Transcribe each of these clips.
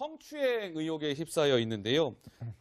성추행 의혹에 휩싸여 있는데요.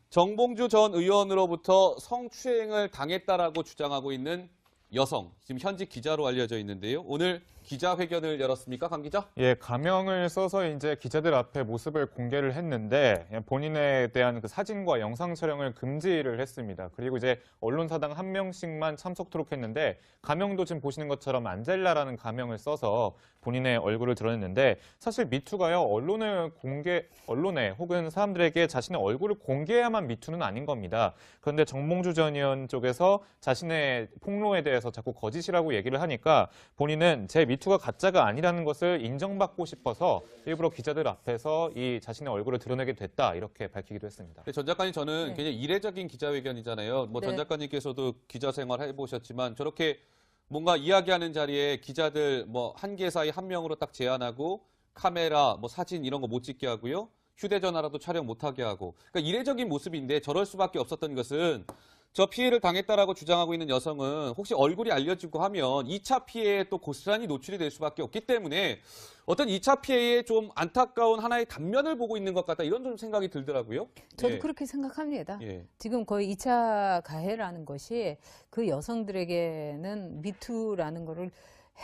정봉주 전 의원으로부터 성추행을 당했다라고 주장하고 있는 여성, 지금 현직 기자로 알려져 있는데요. 오늘 기자회견을 열었습니까, 강 기자? 예, 가명을 써서 이제 기자들 앞에 모습을 공개를 했는데 본인에 대한 그 사진과 영상 촬영을 금지를 했습니다. 그리고 이제 언론사당 한 명씩만 참석토록 했는데 가명도 지금 보시는 것처럼 안젤라라는 가명을 써서 본인의 얼굴을 드러냈는데 사실 미투가요, 언론에 혹은 사람들에게 자신의 얼굴을 공개해야만 미투는 아닌 겁니다. 그런데 정봉주 전 의원 쪽에서 자신의 폭로에 대해서 자꾸 거짓이라고 얘기를 하니까 본인은 제 미투가 가짜가 아니라는 것을 인정받고 싶어서 일부러 기자들 앞에서 이 자신의 얼굴을 드러내게 됐다 이렇게 밝히기도 했습니다. 전 작가님, 저는 굉장히 이례적인 기자회견이잖아요. 전 작가님께서도 기자 생활 해보셨지만 저렇게 뭔가 이야기하는 자리에 기자들 한 개사이 한 명으로 딱 제한하고 카메라, 사진 이런 거 못 찍게 하고요. 휴대전화라도 촬영 못하게 하고. 그러니까 이례적인 모습인데 저럴 수밖에 없었던 것은 저 피해를 당했다라고 주장하고 있는 여성은 혹시 얼굴이 알려지고 하면 2차 피해에 또 고스란히 노출이 될 수밖에 없기 때문에 어떤 2차 피해의 좀 안타까운 하나의 단면을 보고 있는 것 같다, 이런 좀 생각이 들더라고요. 저도 그렇게 생각합니다. 지금 거의 2차 가해라는 것이 그 여성들에게는 미투라는 거를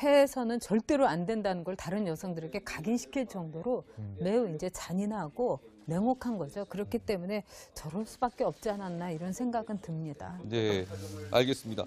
해서는 절대로 안 된다는 걸 다른 여성들에게 각인시킬 정도로 매우 이제 잔인하고 냉혹한 거죠. 그렇기 때문에 저럴 수밖에 없지 않았나 이런 생각은 듭니다. 네, 알겠습니다.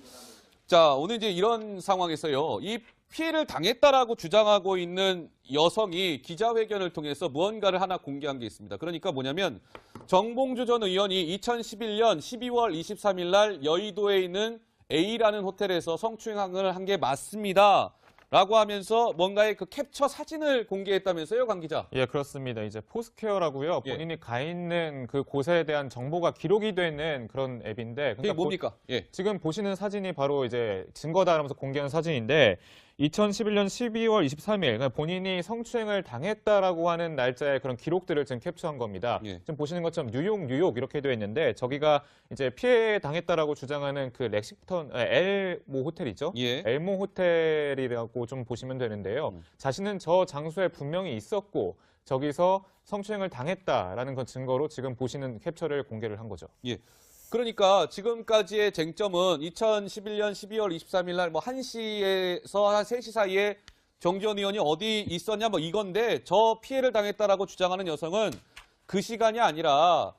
자, 오늘 이제 이런 상황에서요, 이 피해를 당했다라고 주장하고 있는 여성이 기자회견을 통해서 무언가를 하나 공개한 게 있습니다. 그러니까 뭐냐면 정봉주 전 의원이 2011년 12월 23일 날 여의도에 있는 A라는 호텔에서 성추행을 한 게 맞습니다 라고 하면서 뭔가의 그 캡처 사진을 공개했다면서요, 강 기자? 예, 그렇습니다. 이제 포스케어라고요. 본인이 가 있는 그 곳에 대한 정보가 기록이 되는 그런 앱인데. 그게 뭡니까? 지금 보시는 사진이 바로 이제 증거다라면서 공개한 사진인데 2011년 12월 23일 그러니까 본인이 성추행을 당했다라고 하는 날짜의 그런 기록들을 지금 캡처한 겁니다. 지금 보시는 것처럼 뉴욕 이렇게 되어 있는데 저기가 이제 피해 당했다라고 주장하는 그 렉싱턴 엘모 호텔이죠. 엘모 호텔이라고 좀 보시면 되는데요. 자신은 저 장소에 분명히 있었고 저기서 성추행을 당했다라는 그 증거로 지금 보시는 캡처를 공개를 한 거죠. 그러니까 지금까지의 쟁점은 2011년 12월 23일 날 1시에서 한 3시 사이에 정지원 의원이 어디 있었냐 이건데, 저 피해를 당했다라고 주장하는 여성은 그 시간이 아니라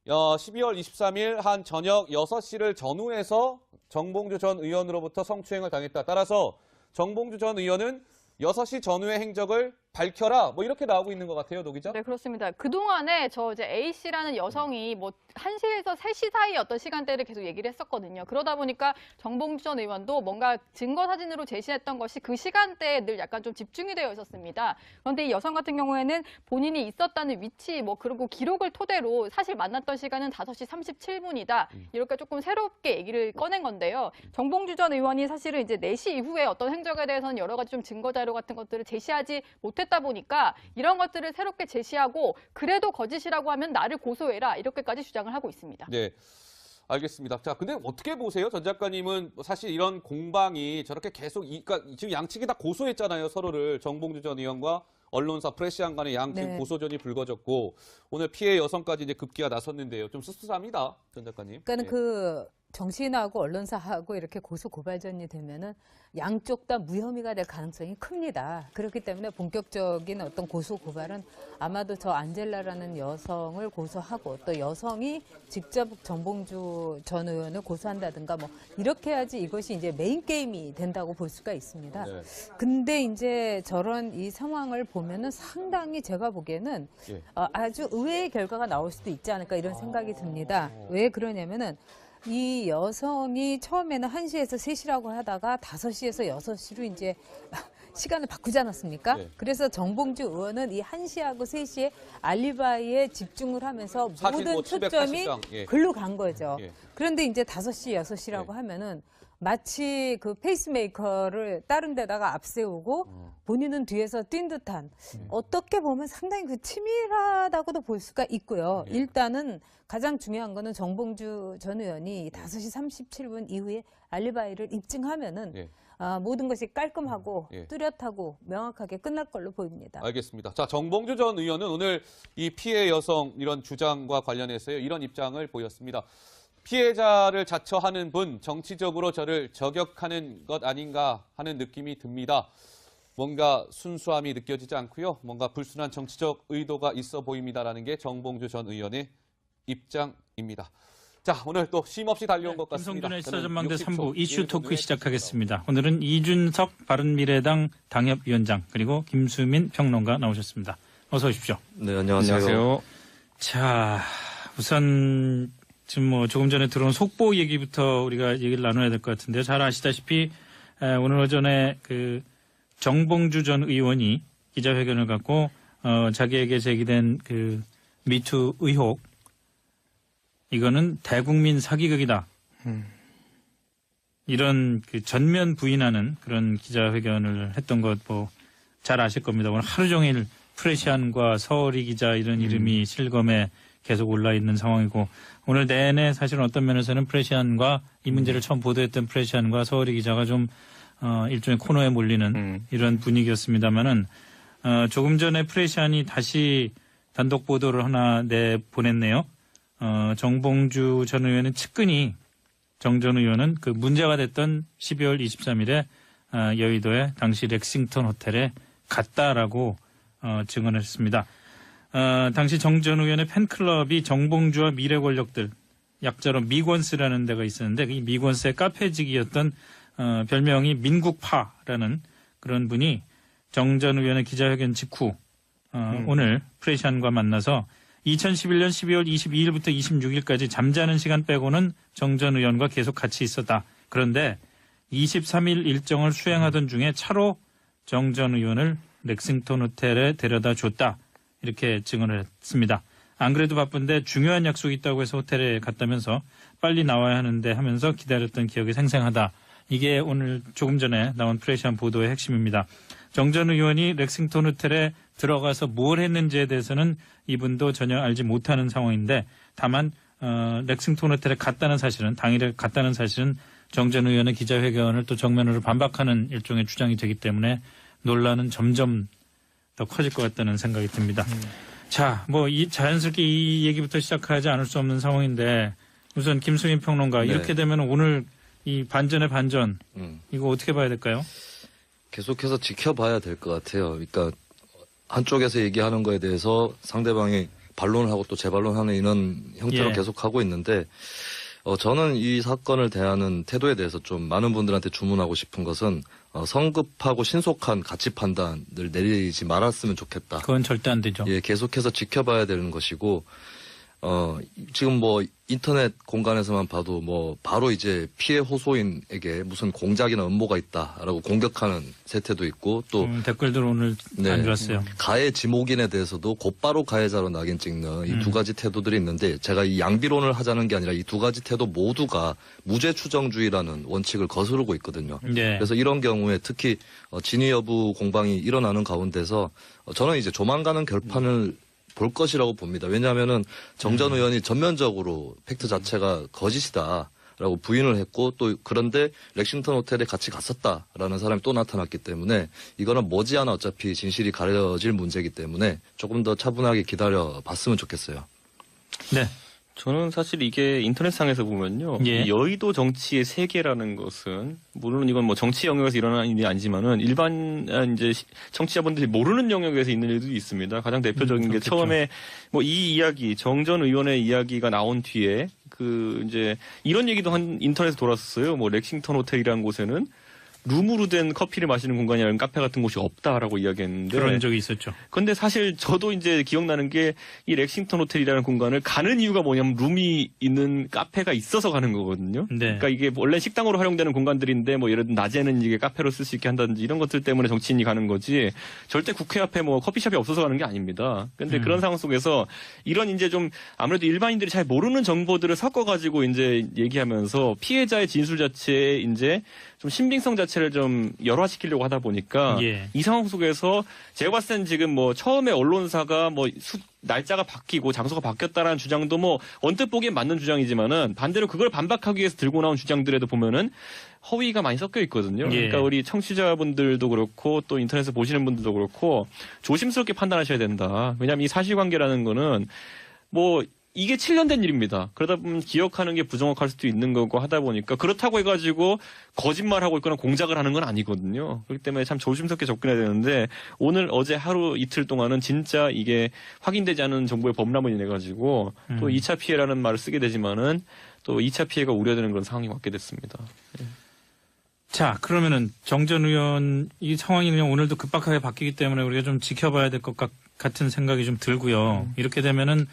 12월 23일 한 저녁 6시를 전후해서 정봉주 전 의원으로부터 성추행을 당했다. 따라서 정봉주 전 의원은 6시 전후의 행적을 밝혀라, 이렇게 나오고 있는 것 같아요, 노 기자? 네, 그렇습니다. 그동안에 이제 A씨라는 여성이 1시에서 3시 사이 어떤 시간대를 계속 얘기를 했었거든요. 그러다 보니까 정봉주 전 의원도 뭔가 증거 사진으로 제시했던 것이 그 시간대에 늘 약간 좀 집중이 되어 있었습니다. 그런데 이 여성 같은 경우에는 본인이 있었다는 위치, 그리고 기록을 토대로 사실 만났던 시간은 5시 37분이다. 이렇게 조금 새롭게 얘기를 꺼낸 건데요. 정봉주 전 의원이 사실은 이제 4시 이후에 어떤 행적에 대해서는 여러 가지 좀 증거 자료 같은 것들을 제시하지 못했다 보니까 이런 것들을 새롭게 제시하고 그래도 거짓이라고 하면 나를 고소해라, 이렇게까지 주장을 하고 있습니다. 네, 알겠습니다. 자, 근데 어떻게 보세요? 전 작가님은 사실 이런 공방이 저렇게 계속, 그러니까 지금 양측이 다 고소했잖아요, 서로를. 정봉주 전 의원과 언론사 프레시안 간의 양측 고소전이 불거졌고 오늘 피해 여성까지 이제 급기야 나섰는데요. 좀 씁쓸합니다, 전 작가님. 그러니까는 정치인하고 언론사하고 이렇게 고소 고발전이 되면은 양쪽 다 무혐의가 될 가능성이 큽니다. 그렇기 때문에 본격적인 어떤 고소 고발은 아마도 저 안젤라라는 여성을 고소하고 또 여성이 직접 정봉주 전 의원을 고소한다든가 이렇게 해야지 이것이 이제 메인 게임이 된다고 볼 수가 있습니다. 근데 이제 저런 이 상황을 보면은 상당히 제가 보기에는 아주 의외의 결과가 나올 수도 있지 않을까 이런 생각이 듭니다. 왜 그러냐면은 이 여성이 처음에는 1시에서 3시라고 하다가 5시에서 6시로 이제 시간을 바꾸지 않았습니까? 그래서 정봉주 의원은 이 1시하고 3시에 알리바이에 집중을 하면서 모든 초점이 글로 간 거죠. 그런데 이제 5시, 6시라고 하면은 마치 그 페이스메이커를 다른 데다가 앞세우고 본인은 뒤에서 뛴 듯한 어떻게 보면 상당히 그 치밀하다고도 볼 수가 있고요. 일단은 가장 중요한 거는 정봉주 전 의원이 5시 37분 이후에 알리바이를 입증하면은 모든 것이 깔끔하고 예. 뚜렷하고 명확하게 끝날 걸로 보입니다. 알겠습니다. 자, 정봉주 전 의원은 오늘 이 피해 여성 이런 주장과 관련해서요, 이런 입장을 보였습니다. 피해자를 자처하는 분, 정치적으로 저를 저격하는 것 아닌가 하는 느낌이 듭니다. 뭔가 순수함이 느껴지지 않고요. 뭔가 불순한 정치적 의도가 있어 보입니다라는 게 정봉주 전 의원의 입장입니다. 자, 오늘 또 쉼없이 달려온 것 같습니다. 김성준의 시사전망대 3부 60초 이슈 토크 후에 시작하겠습니다. 오늘은 이준석 바른미래당 당협위원장 그리고 김수민 평론가 나오셨습니다. 어서 오십시오. 네, 안녕하세요. 자, 우선 지금 조금 전에 들어온 속보 얘기부터 우리가 얘기를 나눠야 될 것 같은데요. 잘 아시다시피 오늘 오전에 그 정봉주 전 의원이 기자회견을 갖고 자기에게 제기된 그 미투 의혹, 이거는 대국민 사기극이다. 이런 그 전면 부인하는 그런 기자회견을 했던 것 잘 아실 겁니다. 오늘 하루 종일 프레시안과 서어리 기자 이런 이름이 실검에 계속 올라 있는 상황이고, 오늘 내내 사실은 어떤 면에서는 프레시안과 이 문제를 처음 보도했던 프레시안과 서어리 기자가 좀 일종의 코너에 몰리는 이런 분위기였습니다만은 조금 전에 프레시안이 다시 단독 보도를 하나 내보냈네요. 정봉주 전 의원의 측근이 정 전 의원은 그 문제가 됐던 12월 23일에 여의도의 당시 렉싱턴 호텔에 갔다라고 증언했습니다. 당시 정 전 의원의 팬클럽이 정봉주와 미래 권력들, 약자로 미권스라는 데가 있었는데 이 미권스의 카페직이었던 별명이 민국파라는 그런 분이 정 전 의원의 기자회견 직후 오늘 프레시안과 만나서 2011년 12월 22일부터 26일까지 잠자는 시간 빼고는 정 전 의원과 계속 같이 있었다. 그런데 23일 일정을 수행하던 중에 차로 정 전 의원을 렉싱턴 호텔에 데려다 줬다. 이렇게 증언을 했습니다. 안 그래도 바쁜데 중요한 약속이 있다고 해서 호텔에 갔다면서 빨리 나와야 하는데 하면서 기다렸던 기억이 생생하다. 이게 오늘 조금 전에 나온 프레시안 보도의 핵심입니다. 정 전 의원이 렉싱턴 호텔에 들어가서 뭘 했는지에 대해서는 이분도 전혀 알지 못하는 상황인데, 다만 렉싱턴 호텔에 갔다는 사실은, 당일에 갔다는 사실은 정 전 의원의 기자회견을 또 정면으로 반박하는 일종의 주장이 되기 때문에 논란은 점점 더 커질 것 같다는 생각이 듭니다. 자, 자연스럽게 이 얘기부터 시작하지 않을 수 없는 상황인데, 우선 김수민 평론가, 네. 이렇게 되면 오늘 이 반전의 반전, 이거 어떻게 봐야 될까요? 계속해서 지켜봐야 될 것 같아요. 그러니까 한쪽에서 얘기하는 거에 대해서 상대방이 반론을 하고 또 재반론하는 이런 형태로 예. 계속하고 있는데, 저는 이 사건을 대하는 태도에 대해서 좀 많은 분들한테 주문하고 싶은 것은 성급하고 신속한 가치 판단을 내리지 말았으면 좋겠다. 그건 절대 안 되죠. 예, 계속해서 지켜봐야 되는 것이고, 지금 인터넷 공간에서만 봐도 바로 이제 피해 호소인에게 무슨 공작이나 음모가 있다라고 공격하는 세태도 있고, 또 댓글들 오늘 네. 안 좋았어요. 가해 지목인에 대해서도 곧바로 가해자로 낙인 찍는 이 두 가지 태도들이 있는데, 제가 이 양비론을 하자는 게 아니라 이 두 가지 태도 모두가 무죄 추정주의라는 원칙을 거스르고 있거든요. 네. 그래서 이런 경우에 특히 진위 여부 공방이 일어나는 가운데서 저는 이제 조만간은 결판을 볼 것이라고 봅니다. 왜냐하면은 정 전 의원이 전면적으로 팩트 자체가 거짓이다라고 부인을 했고, 또 그런데 렉싱턴 호텔에 같이 갔었다라는 사람이 또 나타났기 때문에 이거는 머지않아 어차피 진실이 가려질 문제이기 때문에 조금 더 차분하게 기다려 봤으면 좋겠어요. 네. 저는 사실 이게 인터넷상에서 보면요. 예. 이 여의도 정치의 세계라는 것은, 물론 이건 정치 영역에서 일어나는 일이 아니지만은 일반 이제 청취자분들이 모르는 영역에서 있는 일도 있습니다. 가장 대표적인 게 그렇겠죠. 처음에 이 이야기, 정 전 의원의 이야기가 나온 뒤에 이제 이런 얘기도 한 인터넷에 돌았었어요. 렉싱턴 호텔이라는 곳에는 룸으로 된 커피를 마시는 공간이 아니라 카페 같은 곳이 없다라고 이야기했는데, 그런 적이 있었죠. 근데 사실 저도 이제 기억나는 게 이 렉싱턴 호텔이라는 공간을 가는 이유가 뭐냐면 룸이 있는 카페가 있어서 가는 거거든요. 네. 그러니까 이게 원래 식당으로 활용되는 공간들인데 예를 들어 낮에는 이게 카페로 쓸 수 있게 한다든지 이런 것들 때문에 정치인이 가는 거지, 절대 국회 앞에 커피숍이 없어서 가는 게 아닙니다. 근데 그런 상황 속에서 이런 이제 좀 아무래도 일반인들이 잘 모르는 정보들을 섞어가지고 이제 얘기하면서 피해자의 진술 자체에 이제 좀 신빙성 자체를 좀 열화시키려고 하다 보니까 예. 이 상황 속에서 제가 봤을 땐 지금 뭐 처음에 언론사가 뭐 날짜가 바뀌고 장소가 바뀌었다라는 주장도 뭐 언뜻 보기엔 맞는 주장이지만은 반대로 그걸 반박하기 위해서 들고 나온 주장들에도 보면은 허위가 많이 섞여 있거든요. 예. 그러니까 우리 청취자분들도 그렇고 또 인터넷에서 보시는 분들도 그렇고 조심스럽게 판단하셔야 된다. 왜냐하면 이 사실관계라는 거는 뭐 이게 7년 된 일입니다. 그러다 보면 기억하는 게 부정확할 수도 있는 거고 하다 보니까 그렇다고 해가지고 거짓말하고 있거나 공작을 하는 건 아니거든요. 그렇기 때문에 참 조심스럽게 접근해야 되는데 오늘 어제 하루 이틀 동안은 진짜 이게 확인되지 않은 정보의 범람을 인해 가지고 또 2차 피해라는 말을 쓰게 되지만은 또 2차 피해가 우려되는 그런 상황이 왔게 됐습니다. 자, 그러면은 정 전 의원 이 상황이 그냥 오늘도 급박하게 바뀌기 때문에 우리가 좀 지켜봐야 될 것 같은 생각이 좀 들고요. 이렇게 되면은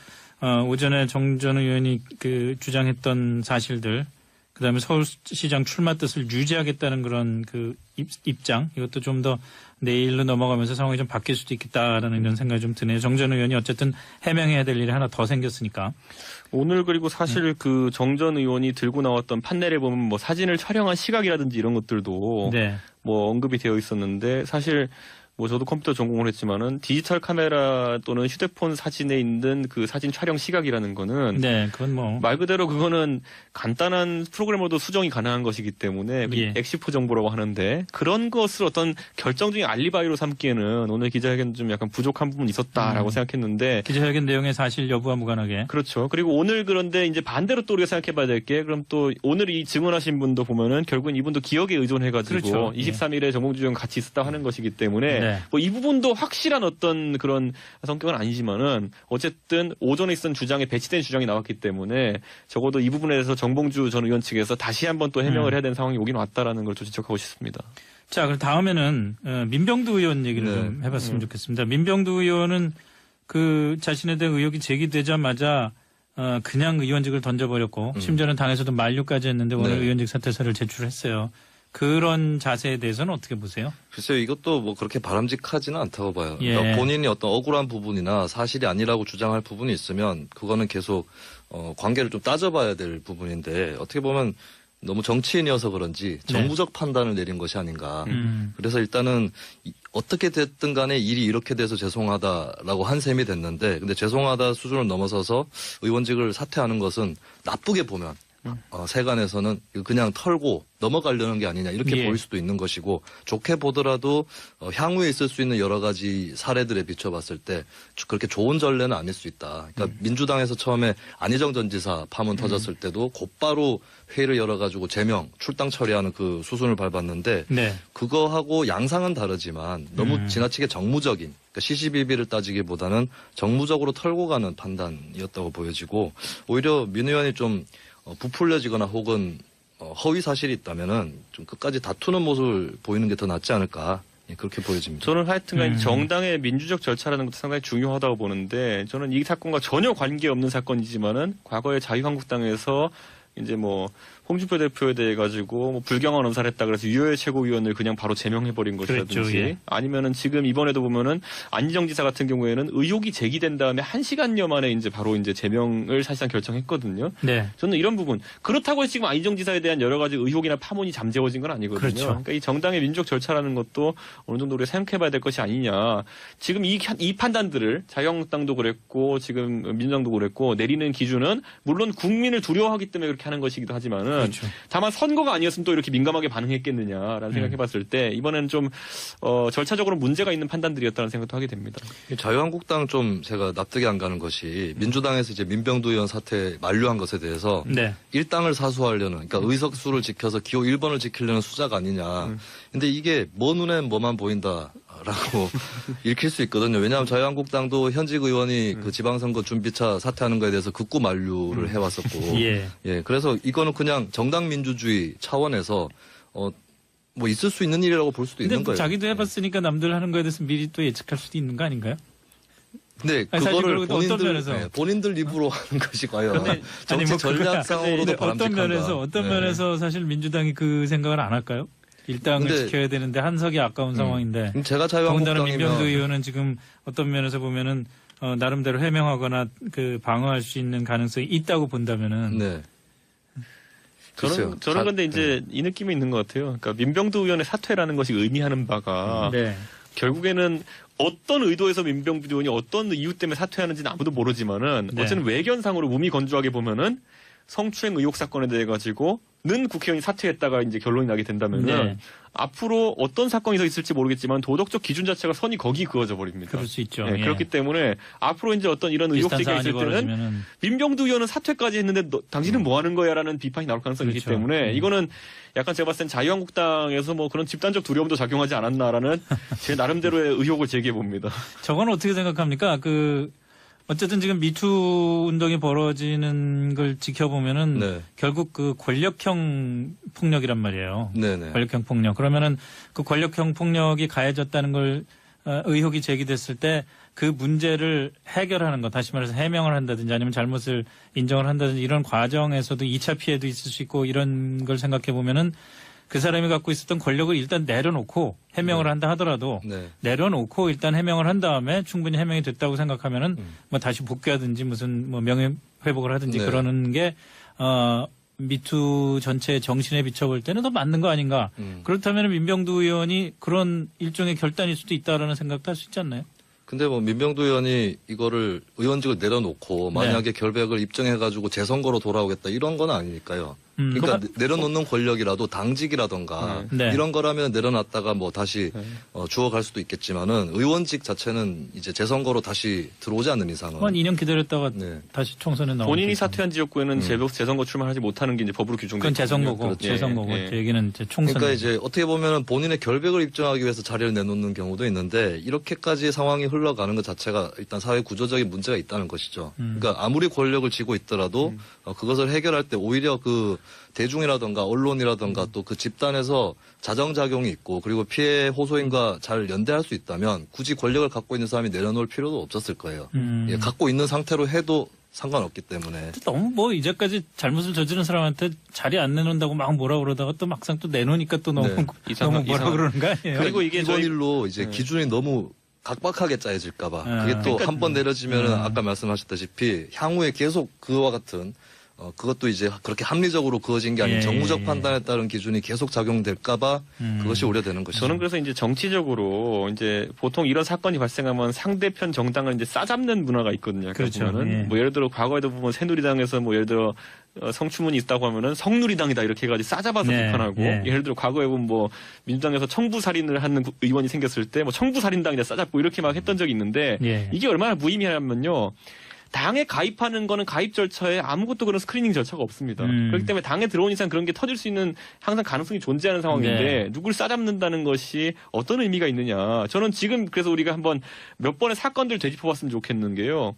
오전에 정 전 의원이 그 주장했던 사실들, 그다음에 서울시장 출마 뜻을 유지하겠다는 그런 그 입장, 이것도 좀 더 내일로 넘어가면서 상황이 좀 바뀔 수도 있겠다라는 이런 생각이 좀 드네요. 정 전 의원이 어쨌든 해명해야 될 일이 하나 더 생겼으니까. 오늘 그리고 사실 그 정 전 의원이 들고 나왔던 판넬에 보면 뭐 사진을 촬영한 시각이라든지 이런 것들도 네. 뭐 언급이 되어 있었는데 사실 뭐 저도 컴퓨터 전공을 했지만은 디지털 카메라 또는 휴대폰 사진에 있는 그 사진 촬영 시각이라는 거는 네, 그건 뭐. 말 그대로 그거는 간단한 프로그램으로도 수정이 가능한 것이기 때문에 예. 엑시포 정보라고 하는데 그런 것을 어떤 결정적인 알리바이로 삼기에는 오늘 기자회견 좀 약간 부족한 부분이 있었다라고 생각했는데 기자회견 내용의 사실 여부와 무관하게. 그렇죠. 그리고 오늘 그런데 이제 반대로 또 우리가 생각해봐야 될 게 그럼 또 오늘 이 증언하신 분도 보면은 결국은 이분도 기억에 의존해가지고 그렇죠. 23일에 정봉주 의원 같이 있었다 하는 것이기 때문에 네. 뭐 이 부분도 확실한 어떤 그런 성격은 아니지만은 어쨌든 오전에 있었던 주장에 배치된 주장이 나왔기 때문에 적어도 이 부분에 대해서 정봉주 전 의원 측에서 다시 한번 또 해명을 해야 되는 상황이 오긴 왔다라는 걸 좀 지적하고 싶습니다. 자, 그럼 다음에는 민병두 의원 얘기를 네. 좀 해봤으면 좋겠습니다. 민병두 의원은 그 자신에 대한 의혹이 제기되자마자 그냥 의원직을 던져버렸고 심지어는 당에서도 만류까지 했는데 오늘 네. 의원직 사퇴서를 제출했어요. 그런 자세에 대해서는 어떻게 보세요? 글쎄요, 이것도 뭐 그렇게 바람직하지는 않다고 봐요. 예. 그러니까 본인이 어떤 억울한 부분이나 사실이 아니라고 주장할 부분이 있으면 그거는 계속 관계를 좀 따져봐야 될 부분인데 어떻게 보면 너무 정치인이어서 그런지 정무적 판단을 내린 것이 아닌가. 그래서 일단은 어떻게 됐든 간에 일이 이렇게 돼서 죄송하다라고 한 셈이 됐는데 근데 죄송하다 수준을 넘어서서 의원직을 사퇴하는 것은 나쁘게 보면 세간에서는 그냥 털고 넘어가려는 게 아니냐 이렇게 예. 보일 수도 있는 것이고 좋게 보더라도 향후에 있을 수 있는 여러 가지 사례들에 비춰봤을 때 그렇게 좋은 전례는 아닐 수 있다. 그러니까 민주당에서 처음에 안희정 전 지사 파문 터졌을 때도 곧바로 회의를 열어가지고 제명, 출당 처리하는 그 수순을 밟았는데 네. 그거하고 양상은 다르지만 너무 지나치게 정무적인 그러니까 시시비비를 따지기보다는 정무적으로 털고 가는 판단이었다고 보여지고 오히려 민 의원이 좀 부풀려지거나 혹은 허위 사실이 있다면은 좀 끝까지 다투는 모습을 보이는 게 더 낫지 않을까 그렇게 보여집니다. 저는 하여튼간 정당의 민주적 절차라는 것도 상당히 중요하다고 보는데 저는 이 사건과 전혀 관계없는 사건이지만은 과거에 자유한국당에서 이제 뭐 홍준표 대표에 대해 가지고 뭐 불경한 언사를 했다 그래서 유효의 최고위원을 그냥 바로 제명해버린 것이라든지 그랬죠, 예. 아니면은 지금 이번에도 보면은 안희정 지사 같은 경우에는 의혹이 제기된 다음에 1시간여 만에 이제 바로 이제 제명을 사실상 결정했거든요. 네. 저는 이런 부분 그렇다고 해서 지금 안희정 지사에 대한 여러 가지 의혹이나 파문이 잠재워진 건 아니거든요. 그렇죠. 그러니까 이 정당의 민주적 절차라는 것도 어느 정도 우리가 생각해봐야 될 것이 아니냐. 지금 이 판단들을 자유한국당도 그랬고 지금 민주당도 그랬고 내리는 기준은 물론 국민을 두려워하기 때문에 그렇게 하는 것이기도 하지만은 그렇죠. 다만 선거가 아니었으면 또 이렇게 민감하게 반응했겠느냐라는 생각해봤을 때 이번에는 좀 절차적으로 문제가 있는 판단들이었다는 생각도 하게 됩니다. 자유한국당 좀 제가 납득이 안 가는 것이 민주당에서 이제 민병두 의원 사퇴 만류한 것에 대해서 네. 일당을 사수하려는 그러니까 의석수를 지켜서 기호 1번을 지키려는 수작 아니냐. 근데 이게 뭐 눈엔 뭐만 보인다. 라고 읽힐 수 있거든요. 왜냐하면 자유한국당도 현직 의원이 그 지방선거 준비차 사퇴하는 거에 대해서 극구 만류를 해왔었고, 예. 예, 그래서 이거는 그냥 정당 민주주의 차원에서 뭐 있을 수 있는 일이라고 볼 수도 근데 있는 거예요. 자기도 해봤으니까 남들 하는 거에 대해서 미리 또 예측할 수도 있는 거 아닌가요? 근데 아니, 사실 그거를 그리고 어떤 면에서. 본인들 입으로 하는 것이 과연 아니, 정치 뭐 전략상으로도 근데 바람직한가. 어떤 네. 면에서 사실 민주당이 그 생각을 안 할까요? 일당을 근데- 지켜야 되는데 한석이 아까운 상황인데. 그럼 제가 더군다나 민병두 자유한국당이면 의원은 지금 어떤 면에서 보면은 나름대로 해명하거나 그 방어할 수 있는 가능성이 있다고 본다면은 네. 저는 근데 이제 이 느낌이 있는 것 같아요. 그러니까 민병두 의원의 사퇴라는 것이 의미하는 바가 네. 결국에는 어떤 의도에서 민병두 의원이 어떤 이유 때문에 사퇴하는지는 아무도 모르지만은 네. 어쨌든 외견상으로 무미건조하게 보면은 성추행 의혹 사건에 대해 가지고는 국회의원이 사퇴했다가 이제 결론이 나게 된다면은 네. 앞으로 어떤 사건이 더 있을지 모르겠지만 도덕적 기준 자체가 선이 거기 그어져 버립니다. 그럴 수 있죠. 네, 예. 그렇기 때문에 앞으로 이제 어떤 이런 의혹 비슷한 제기가 사안이 있을 때는 벌어지면은 민병두 의원은 사퇴까지 했는데 당신은 뭐 하는 거야라는 비판이 나올 가능성이 있기 그렇죠. 때문에 이거는 약간 제가 봤을 땐 자유한국당에서 뭐 그런 집단적 두려움도 작용하지 않았나라는 제 나름대로의 의혹을 제기해 봅니다. 저건 어떻게 생각합니까? 어쨌든 지금 미투 운동이 벌어지는 걸 지켜보면은 네. 결국 그 권력형 폭력이란 말이에요. 네네. 권력형 폭력. 그러면은 그 권력형 폭력이 가해졌다는 걸 의혹이 제기됐을 때 그 문제를 해결하는 것, 다시 말해서 해명을 한다든지 아니면 잘못을 인정을 한다든지 이런 과정에서도 2차 피해도 있을 수 있고 이런 걸 생각해 보면은 그 사람이 갖고 있었던 권력을 일단 내려놓고 해명을 한다 하더라도 네. 내려놓고 일단 해명을 한 다음에 충분히 해명이 됐다고 생각하면은 뭐 다시 복귀하든지 무슨 뭐 명예 회복을 하든지 네. 그러는 게 미투 전체의 정신에 비춰볼 때는 더 맞는 거 아닌가. 그렇다면 민병두 의원이 그런 일종의 결단일 수도 있다라는 생각도 할 수 있지 않나요? 근데 뭐 민병두 의원이 이거를 의원직을 내려놓고 만약에 결백을 입증해가지고 재선거로 돌아오겠다 이런 건 아니니까요. 그러니까 내려놓는 권력이라도 당직이라던가 네. 이런 거라면 내려놨다가 뭐 다시 주워갈 수도 있겠지만은 의원직 자체는 이제 재선거로 다시 들어오지 않는 이상은 한 2년 기다렸다가 네. 다시 총선에 나오는 본인이 사퇴한 지역구에는 재선거 출마하지 못하는 게 이제 법으로 규정돼 그건 재선거고 있거든요. 재선거고 예, 예. 제 얘기는 이제 총선. 그러니까 이제 어떻게 보면은 본인의 결백을 입증하기 위해서 자리를 내놓는 경우도 있는데 이렇게까지 상황이 흘러가는 것 자체가 일단 사회 구조적인 문제가 있다는 것이죠. 그러니까 아무리 권력을 쥐고 있더라도 그것을 해결할 때 오히려 그 대중이라든가 언론이라든가 또 그 집단에서 자정작용이 있고 그리고 피해 호소인과 잘 연대할 수 있다면 굳이 권력을 갖고 있는 사람이 내려놓을 필요도 없었을 거예요. 예, 갖고 있는 상태로 해도 상관없기 때문에. 너무 뭐 이제까지 잘못을 저지른 사람한테 자리 안 내놓는다고 막 뭐라 그러다가 또 막상 또 내놓으니까 또 너무 네. 너무 뭐라 이상한- 그러는 거 아니에요? 그리고 이게 이번 저희- 일로 이제 기준이 너무 각박하게 짜여질까봐 그게 또 그러니까- 한 번 내려지면은 아까 말씀하셨다시피 향후에 계속 그와 같은 그것도 이제 그렇게 합리적으로 그어진 게 아닌 예, 정무적 예, 예. 판단에 따른 기준이 계속 작용될까봐 그것이 우려되는 것이죠. 저는 그래서 이제 정치적으로 이제 보통 이런 사건이 발생하면 상대편 정당을 이제 싸잡는 문화가 있거든요. 그렇죠. 보면은 예. 뭐 예를 들어 과거에도 보면 새누리당에서 뭐 예를 들어 성추문이 있다고 하면은 성누리당이다 이렇게 해가지고 싸잡아서 네. 비판하고 예. 예를 들어 과거에 보면 뭐 민주당에서 청부살인을 하는 의원이 생겼을 때 뭐 청부살인당이다 싸잡고 이렇게 막 했던 적이 있는데 예. 이게 얼마나 무의미하냐면요. 당에 가입하는 거는 가입 절차에 아무것도 그런 스크리닝 절차가 없습니다. 그렇기 때문에 당에 들어온 이상 그런 게 터질 수 있는 항상 가능성이 존재하는 상황인데 네. 누굴 싸잡는다는 것이 어떤 의미가 있느냐. 저는 지금 그래서 우리가 한번 몇 번의 사건들 되짚어봤으면 좋겠는 게요.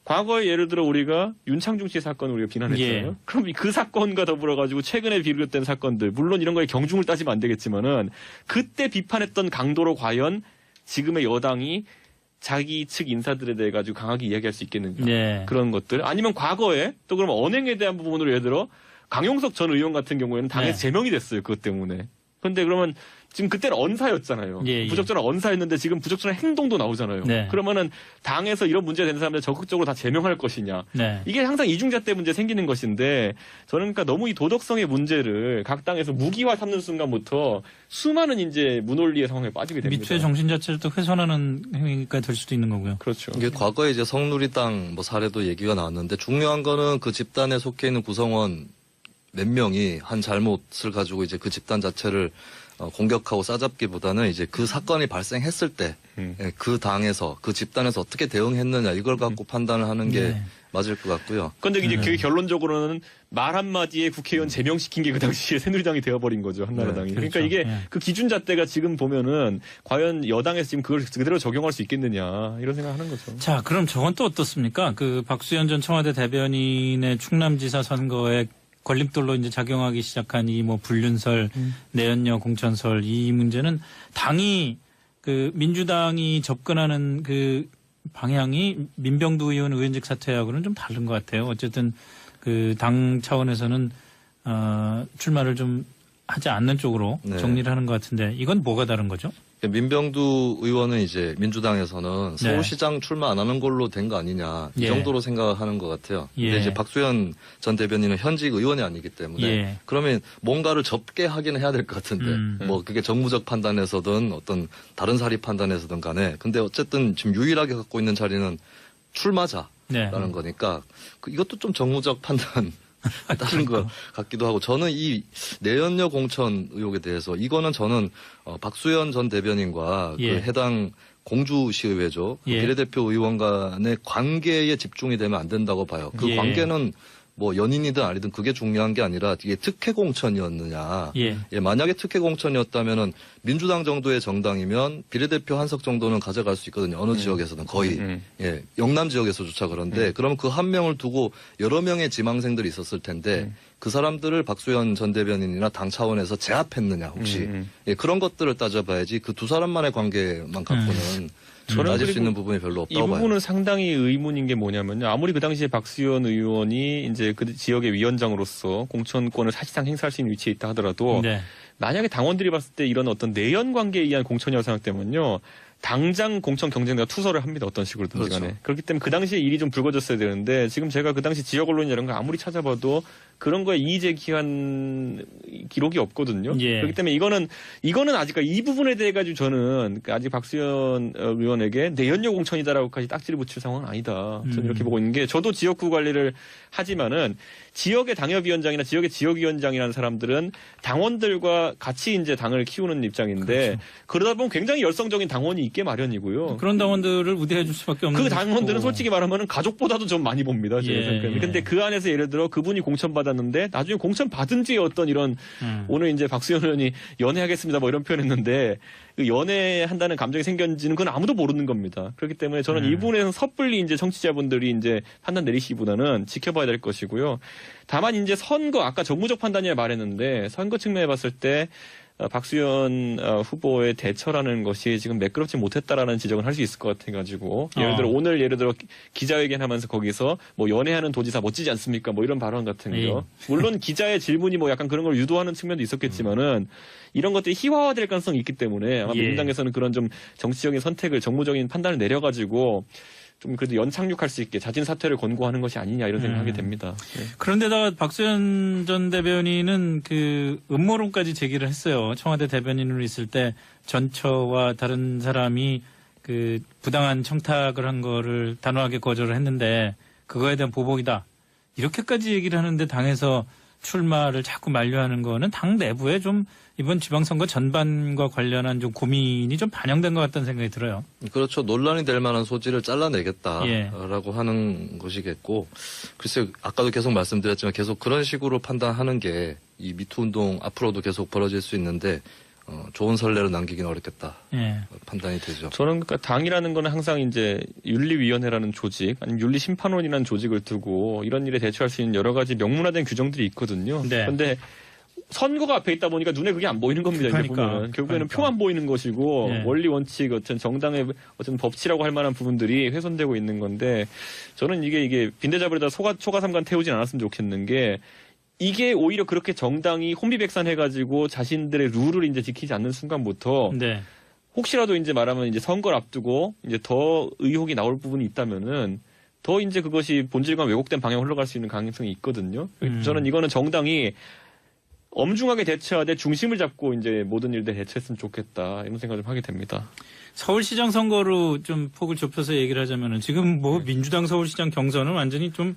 과거에 예를 들어 우리가 윤창중 씨 사건을 우리가 비난했잖아요. 예. 그럼 그 사건과 더불어 가지고 최근에 비롯된 사건들 물론 이런 거에 경중을 따지면 안 되겠지만은 그때 비판했던 강도로 과연 지금의 여당이 자기 측 인사들에 대해 가지고 강하게 이야기할 수 있겠는가. 네. 그런 것들. 아니면 과거에 또 그럼 언행에 대한 부분으로 예를 들어 강용석 전 의원 같은 경우에는 당에서 네. 제명이 됐어요. 그것 때문에. 그런데 그러면 지금 그때는 언사였잖아요. 예, 예. 부적절한 언사였는데 지금 부적절한 행동도 나오잖아요. 네. 그러면은 당에서 이런 문제가 되는 사람들 적극적으로 다 제명할 것이냐. 네. 이게 항상 이중잣대 문제 생기는 것인데 저는 그러니까 너무 이 도덕성의 문제를 각 당에서 무기화 삼는 순간부터 수많은 이제 무논리의 상황에 빠지게 됩니다. 미투의 정신 자체를 또 훼손하는 행위가 될 수도 있는 거고요. 그렇죠. 이게 과거에 이제 성누리당 뭐 사례도 얘기가 나왔는데 중요한 거는 그 집단에 속해 있는 구성원 몇 명이 한 잘못을 가지고 이제 그 집단 자체를 공격하고 싸잡기보다는 이제 그 사건이 발생했을 때 그 당에서 그 집단에서 어떻게 대응했느냐 이걸 갖고 판단을 하는 게 네. 맞을 것 같고요. 근데 이제 그 결론적으로는 말 한마디에 국회의원 제명시킨 게 그 당시에 새누리당이 되어버린 거죠. 한나라당이. 네, 그러니까 그렇죠. 이게 네. 그 기준 잣대가 지금 보면은 과연 여당에서 지금 그걸 그대로 적용할 수 있겠느냐 이런 생각하는 거죠. 자, 그럼 저건 또 어떻습니까? 그 박수현 전 청와대 대변인의 충남지사 선거에 걸림돌로 이제 작용하기 시작한 이 뭐 불륜설, 내연녀 공천설 이 문제는 당이 그 민주당이 접근하는 그 방향이 민병두 의원 의원직 사퇴하고는 좀 다른 것 같아요. 어쨌든 그 당 차원에서는 출마를 좀 하지 않는 쪽으로 네. 정리를 하는 것 같은데 이건 뭐가 다른 거죠? 민병두 의원은 이제 민주당에서는 네. 서울시장 출마 안 하는 걸로 된 거 아니냐 이 예. 정도로 생각하는 것 같아요. 근데 예. 이제 박수현 전 대변인은 현직 의원이 아니기 때문에 예. 그러면 뭔가를 접게 하기는 해야 될 것 같은데 뭐 그게 정무적 판단에서든 어떤 다른 사리 판단에서든 간에 근데 어쨌든 지금 유일하게 갖고 있는 자리는 출마자라는 네. 거니까 이것도 좀 정무적 판단 다른 것 같기도 하고 저는 이 내연녀 공천 의혹에 대해서 이거는 저는 박수현 전 대변인과 예. 그 해당 공주시의회죠. 그 예. 비례대표 의원 간의 관계에 집중이 되면 안 된다고 봐요. 그 예. 관계는 뭐 연인이든 아니든 그게 중요한 게 아니라 이게 특혜 공천이었느냐. 예. 예, 만약에 특혜 공천이었다면은 민주당 정도의 정당이면 비례대표 한석 정도는 가져갈 수 있거든요. 어느 지역에서는 거의. 예, 영남 지역에서조차 그런데 그럼 그 한 명을 두고 여러 명의 지망생들이 있었을 텐데 그 사람들을 박수현 전 대변인이나 당 차원에서 제압했느냐 혹시 예, 그런 것들을 따져봐야지 그 두 사람만의 관계만 갖고는 저는 따질 수 그리고 있는 부분이 별로 이 없다고 봐요. 부분은 상당히 의문인 게 뭐냐면요. 아무리 그 당시에 박수현 의원이 이제 그 지역의 위원장으로서 공천권을 사실상 행사할 수 있는 위치에 있다 하더라도 네. 만약에 당원들이 봤을 때 이런 어떤 내연 관계에 의한 공천이라고 생각되면요. 당장 공천 경쟁자 투서를 합니다. 어떤 식으로든지 간에. 그렇죠. 그렇기 때문에 그 당시에 일이 좀 불거졌어야 되는데 지금 제가 그 당시 지역 언론 이런 거 아무리 찾아봐도 그런 거에 이의 제기한 기록이 없거든요. 예. 그렇기 때문에 이거는 아직 이 부분에 대해 가지고 저는 아직 박수현 의원에게 내연녀 공천이다라고까지 딱지를 붙일 상황은 아니다. 저는 이렇게 보고 있는 게 저도 지역구 관리를 하지만은 지역의 당협위원장이나 지역의 지역위원장이라는 사람들은 당원들과 같이 이제 당을 키우는 입장인데 그러다 보면 굉장히 열성적인 당원이 있게 마련이고요. 그런 당원들을 우대해 줄 수밖에 없는 그 당원들은 것이고. 솔직히 말하면 가족보다도 좀 많이 봅니다. 제가 예, 생각하면. 예. 근데 그 안에서 예를 들어 그분이 공천받았는데 나중에 공천받은 뒤에 어떤 이런 오늘 이제 박수현 의원이 연애하겠습니다 뭐 이런 표현했는데 그 연애한다는 감정이 생겼는지는 그건 아무도 모르는 겁니다. 그렇기 때문에 저는 이 부분에서 섣불리 이제 청취자분들이 이제 판단 내리시기보다는 지켜봐야 될 것이고요. 다만 이제 선거 아까 정무적 판단이라 말했는데 선거 측면에 봤을 때 박수현 후보의 대처라는 것이 지금 매끄럽지 못했다라는 지적은 할 수 있을 것 같아가지고 예를 들어 오늘 예를 들어 기자회견하면서 거기서 뭐 연애하는 도지사 멋지지 않습니까? 뭐 이런 발언 같은 거 물론 기자의 질문이 뭐 약간 그런 걸 유도하는 측면도 있었겠지만은 이런 것들이 희화화될 가능성이 있기 때문에 아마 예. 민주당에서는 그런 좀 정치적인 선택을 정무적인 판단을 내려가지고 좀 그래도 연착륙할 수 있게 자진 사퇴를 권고하는 것이 아니냐 이런 생각하게 됩니다. 네. 그런데다가 박수현 전 대변인은 그 음모론까지 제기를 했어요. 청와대 대변인으로 있을 때 전처와 다른 사람이 그 부당한 청탁을 한 거를 단호하게 거절을 했는데 그거에 대한 보복이다. 이렇게까지 얘기를 하는데 당에서 출마를 자꾸 만류하는 거는 당 내부에 좀 이번 지방선거 전반과 관련한 좀 고민이 좀 반영된 것 같다는 생각이 들어요. 그렇죠. 논란이 될 만한 소지를 잘라내겠다라고 예. 하는 것이겠고 글쎄 아까도 계속 말씀드렸지만 계속 그런 식으로 판단하는 게 이 미투 운동 앞으로도 계속 벌어질 수 있는데 좋은 선례를 남기기는 어렵겠다 예. 판단이 되죠. 저는 그러니까 당이라는 거는 항상 이제 윤리위원회라는 조직, 아니면 윤리심판원이라는 조직을 두고 이런 일에 대처할 수 있는 여러 가지 명문화된 규정들이 있거든요. 네. 그런데 선거가 앞에 있다 보니까 눈에 그게 안 보이는 겁니다. 이제 그러니까. 보면 결국에는 그러니까. 표만 보이는 것이고 네. 원리 원칙 어떤 정당의 어떤 법치라고 할 만한 부분들이 훼손되고 있는 건데 저는 이게 빈대잡으려다 초가삼간 태우진 않았으면 좋겠는 게 이게 오히려 그렇게 정당이 혼비백산해가지고 자신들의 룰을 이제 지키지 않는 순간부터 네. 혹시라도 이제 말하면 이제 선거를 앞두고 이제 더 의혹이 나올 부분이 있다면은 더 이제 그것이 본질과 왜곡된 방향으로 흘러갈 수 있는 가능성이 있거든요. 저는 이거는 정당이 엄중하게 대처하되 중심을 잡고 이제 모든 일들에 대처했으면 좋겠다 이런 생각을 좀 하게 됩니다. 서울시장 선거로 좀 폭을 좁혀서 얘기를 하자면은 지금 뭐 민주당 서울시장 경선은 완전히 좀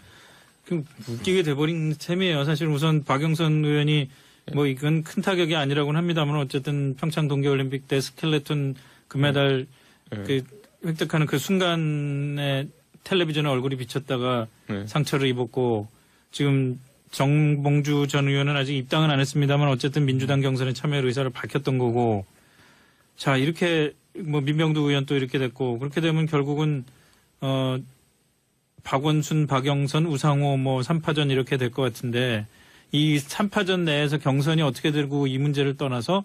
웃기게 돼버린 셈이에요. 사실 우선 박영선 의원이 뭐 이건 큰 타격이 아니라고는 합니다만 어쨌든 평창 동계올림픽 때 스켈레톤 금메달 그 획득하는 그 순간에 텔레비전에 얼굴이 비쳤다가 상처를 입었고 지금 정봉주 전 의원은 아직 입당은 안 했습니다만 어쨌든 민주당 경선에 참여할 의사를 밝혔던 거고 자 이렇게 뭐 민병두 의원 또 이렇게 됐고 그렇게 되면 결국은 박원순, 박영선, 우상호 뭐 3파전 이렇게 될 것 같은데 이 3파전 내에서 경선이 어떻게 되고 이 문제를 떠나서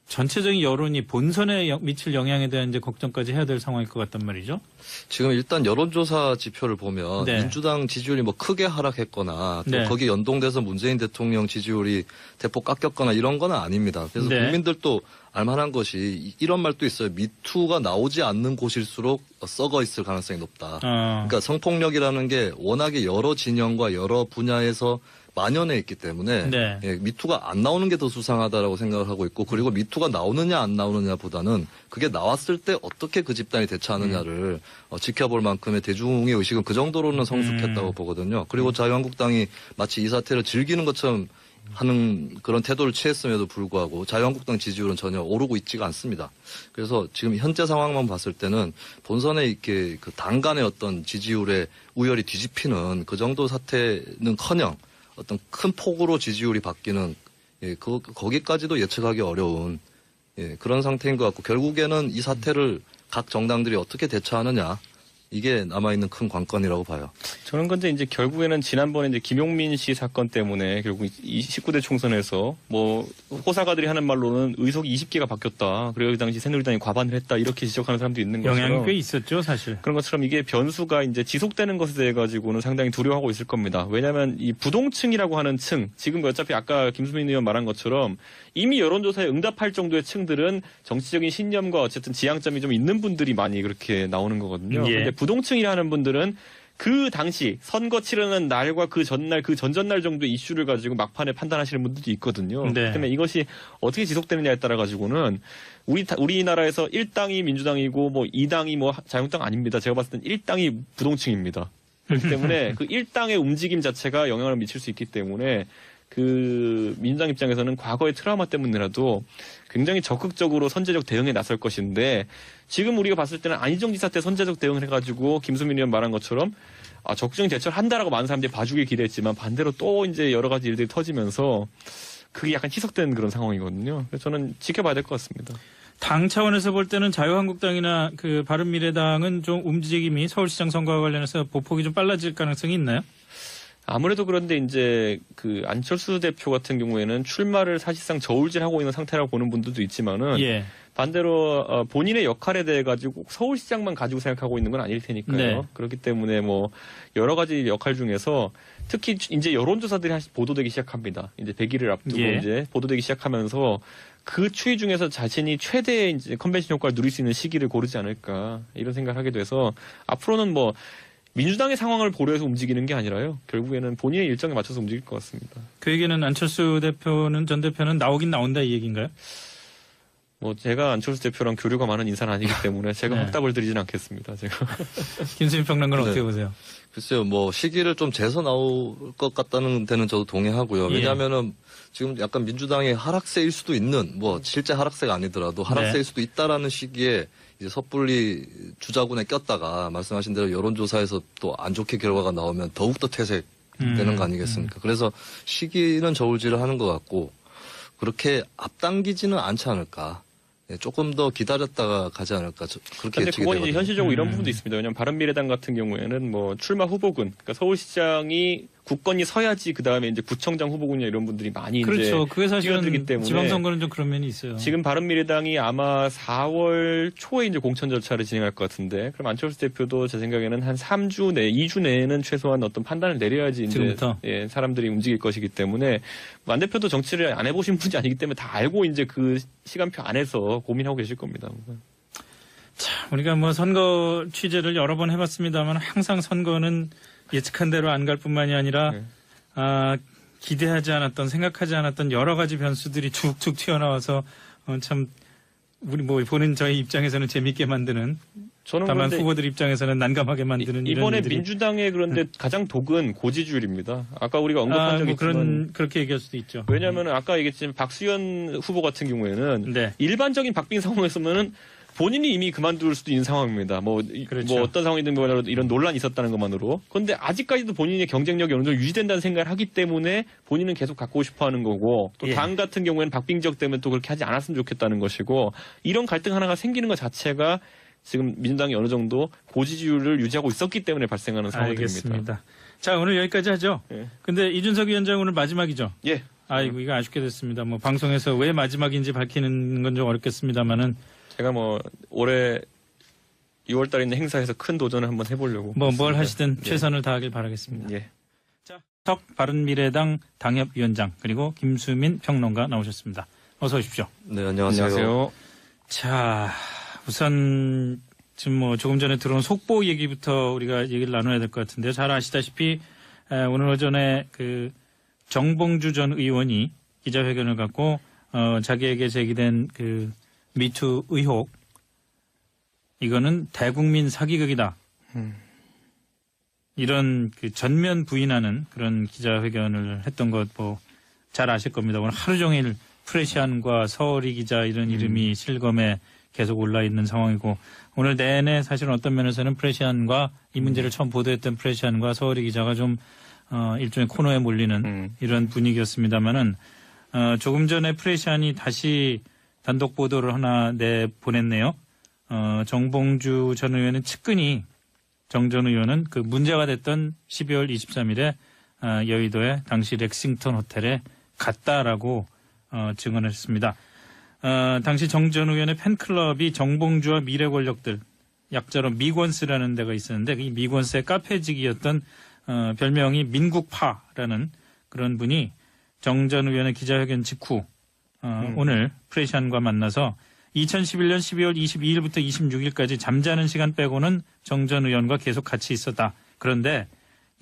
전체적인 여론이 본선에 미칠 영향에 대한 이제 걱정까지 해야 될 상황일 것 같단 말이죠. 지금 일단 여론조사 지표를 보면 네. 민주당 지지율이 뭐 크게 하락했거나 또 네. 거기에 연동돼서 문재인 대통령 지지율이 대폭 깎였거나 이런 건 아닙니다. 그래서 네. 국민들도 알만한 것이 이런 말도 있어요. 미투가 나오지 않는 곳일수록 썩어 있을 가능성이 높다. 그러니까 성폭력이라는 게 워낙에 여러 진영과 여러 분야에서 만연해 있기 때문에 네. 예, 미투가 안 나오는 게 더 수상하다라고 생각을 하고 있고, 그리고 미투가 나오느냐 안 나오느냐보다는 그게 나왔을 때 어떻게 그 집단이 대처하느냐를 지켜볼 만큼의 대중의 의식은 그 정도로는 성숙했다고 보거든요. 그리고 자유한국당이 마치 이 사태를 즐기는 것처럼 하는 그런 태도를 취했음에도 불구하고 자유한국당 지지율은 전혀 오르고 있지가 않습니다. 그래서 지금 현재 상황만 봤을 때는 본선에 이렇게 그 당 간의 어떤 지지율의 우열이 뒤집히는 그 정도 사태는커녕 어떤 큰 폭으로 지지율이 바뀌는, 예, 거기까지도 예측하기 어려운, 예, 그런 상태인 것 같고, 결국에는 이 사태를 각 정당들이 어떻게 대처하느냐, 이게 남아있는 큰 관건이라고 봐요. 저는 근데 이제 결국에는 지난번에 이제 김용민 씨 사건 때문에 결국 이 19대 총선에서 뭐 호사가들이 하는 말로는 의석이 20개가 바뀌었다. 그리고 그 당시 새누리당이 과반을 했다. 이렇게 지적하는 사람도 있는 것처럼. 영향이 꽤 있었죠, 사실. 그런 것처럼 이게 변수가 이제 지속되는 것에 대해 가지고는 상당히 두려워하고 있을 겁니다. 왜냐하면 이 부동층이라고 하는 층, 지금 어차피 아까 김수민 의원 말한 것처럼 이미 여론조사에 응답할 정도의 층들은 정치적인 신념과 어쨌든 지향점이 좀 있는 분들이 많이 그렇게 나오는 거거든요. 예. 근데 부동층이라는 분들은 그 당시 선거 치르는 날과 그 전날, 그 전전날 정도의 이슈를 가지고 막판에 판단하시는 분들도 있거든요. 네. 그렇기 때문에 이것이 어떻게 지속되느냐에 따라 가지고는 우리나라에서 1당이 민주당이고 뭐 2당이 뭐 자유한국당 아닙니다. 제가 봤을 땐 1당이 부동층입니다. 그렇기 때문에 그 1당의 움직임 자체가 영향을 미칠 수 있기 때문에 그 민주당 입장에서는 과거의 트라우마 때문이라도 굉장히 적극적으로 선제적 대응에 나설 것인데, 지금 우리가 봤을 때는 안희정 지사 때 선제적 대응을 해가지고 김수민 의원 말한 것처럼 적극적인 대처를 한다라고 많은 사람들이 봐주길 기대했지만 반대로 또 이제 여러 가지 일들이 터지면서 그게 약간 희석된 그런 상황이거든요. 그래서 저는 지켜봐야 될 것 같습니다. 당 차원에서 볼 때는 자유한국당이나 그 바른미래당은 좀 움직임이 서울시장 선거와 관련해서 보폭이 좀 빨라질 가능성이 있나요? 아무래도 그런데 이제 그 안철수 대표 같은 경우에는 출마를 사실상 저울질하고 있는 상태라고 보는 분들도 있지만은 예. 반대로 본인의 역할에 대해 가지고 서울시장만 가지고 생각하고 있는 건 아닐 테니까요. 네. 그렇기 때문에 뭐 여러 가지 역할 중에서 특히 이제 여론조사들이 보도되기 시작합니다. 이제 100일을 앞두고 예. 이제 보도되기 시작하면서 그 추이 중에서 자신이 최대의 이제 컨벤션 효과를 누릴 수 있는 시기를 고르지 않을까 이런 생각을 하게 돼서 앞으로는 뭐 민주당의 상황을 고려해서 움직이는 게 아니라요. 결국에는 본인의 일정에 맞춰서 움직일 것 같습니다. 그 얘기는 안철수 전 대표는 나오긴 나온다 이 얘기인가요? 뭐 제가 안철수 대표랑 교류가 많은 인사는 아니기 때문에 제가 네. 확답을 드리진 않겠습니다. 제가. 김수민 평론가는 네. 어떻게 보세요? 글쎄요, 뭐 시기를 좀 재서 나올 것 같다는 데는 저도 동의하고요. 예. 왜냐하면은 지금 약간 민주당의 하락세일 수도 있는, 뭐 실제 하락세가 아니더라도 하락세일 네. 수도 있다라는 시기에 이제 섣불리 주자군에 꼈다가 말씀하신 대로 여론조사에서 또 안 좋게 결과가 나오면 더욱더 퇴색되는 거 아니겠습니까? 그래서 시기는 저울질을 하는 것 같고 그렇게 앞당기지는 않지 않을까. 네, 조금 더 기다렸다가 가지 않을까 그렇게 근데 예측이 그건 이제 되거든요. 현실적으로 이런 부분도 있습니다. 왜냐하면 바른미래당 같은 경우에는 뭐 출마 후보군, 그러니까 서울시장이 국건이 서야지 그 다음에 이제 구청장 후보군이나 이런 분들이 많이 그렇죠. 이제 그게 사실은 뛰어들기 때문에 지방선거는 좀 그런 면이 있어요. 지금 바른미래당이 아마 4월 초에 이제 공천 절차를 진행할 것 같은데, 그럼 안철수 대표도 제 생각에는 한 3주 내, 2주 내에는 최소한 어떤 판단을 내려야지 이제 지금부터? 예, 사람들이 움직일 것이기 때문에 안 대표도 정치를 안 해보신 분이 아니기 때문에 다 알고 이제 그 시간표 안에서 고민하고 계실 겁니다. 자, 우리가 뭐 선거 취재를 여러 번 해봤습니다만 항상 선거는 예측한 대로 안 갈 뿐만이 아니라 네. 기대하지 않았던 생각하지 않았던 여러 가지 변수들이 툭툭 튀어나와서 참 우리 뭐 보는 저희 입장에서는 재밌게 만드는, 저는 다만 그런데 후보들 입장에서는 난감하게 만드는 이런 이번에 일들이 민주당의 그런데 가장 독은 고지주율입니다. 아까 우리가 언급한 적이 있지만 그렇게 얘기할 수도 있죠. 왜냐하면 아까 얘기했지만 박수현 후보 같은 경우에는 네. 일반적인 박빙 상황에서는 본인이 이미 그만둘 수도 있는 상황입니다. 그렇죠. 뭐 어떤 상황이든 뭐라도 이런 논란이 있었다는 것만으로. 그런데 아직까지도 본인의 경쟁력이 어느 정도 유지된다는 생각을 하기 때문에 본인은 계속 갖고 싶어 하는 거고, 또 예. 당 같은 경우에는 박빙 지역 때문에 또 그렇게 하지 않았으면 좋겠다는 것이고, 이런 갈등 하나가 생기는 것 자체가 지금 민주당이 어느 정도 고지지율을 유지하고 있었기 때문에 발생하는 상황입니다. 알겠습니다. 자, 오늘 여기까지 하죠. 예. 근데 이준석 위원장 오늘 마지막이죠. 예. 아이고, 이거 아쉽게 됐습니다. 뭐 방송에서 왜 마지막인지 밝히는 건 좀 어렵겠습니다만은 제가 뭐 올해 6월 달에 있는 행사에서 큰 도전을 한번 해보려고. 뭐 뭘 했습니다. 하시든 예. 최선을 다하길 바라겠습니다. 예. 자, 바른미래당 당협위원장 그리고 김수민 평론가 나오셨습니다. 어서 오십시오. 네, 안녕하세요. 자, 우선 지금 뭐 조금 전에 들어온 속보 얘기부터 우리가 얘기를 나눠야 될 것 같은데요. 잘 아시다시피 오늘 오전에 그 정봉주 전 의원이 기자회견을 갖고 자기에게 제기된 그 미투 의혹, 이거는 대국민 사기극이다. 이런 그 전면 부인하는 그런 기자회견을 했던 것 뭐 잘 아실 겁니다. 오늘 하루 종일 프레시안과 서울이 기자 이런 이름이 실검에 계속 올라 있는 상황이고, 오늘 내내 사실은 어떤 면에서는 프레시안과 이 문제를 처음 보도했던 프레시안과 서울이 기자가 좀 일종의 코너에 몰리는 이런 분위기였습니다만은 조금 전에 프레시안이 다시 단독 보도를 하나 내보냈네요. 정봉주 전 의원의 측근이 정 전 의원은 그 문제가 됐던 12월 23일에 여의도의 당시 렉싱턴 호텔에 갔다라고 증언을 했습니다. 당시 정 전 의원의 팬클럽이 정봉주와 미래 권력들, 약자로 미권스라는 데가 있었는데 이 미권스의 카페직이었던 별명이 민국파라는 그런 분이 정 전 의원의 기자회견 직후 오늘 프레시안과 만나서 2011년 12월 22일부터 26일까지 잠자는 시간 빼고는 정 전 의원과 계속 같이 있었다. 그런데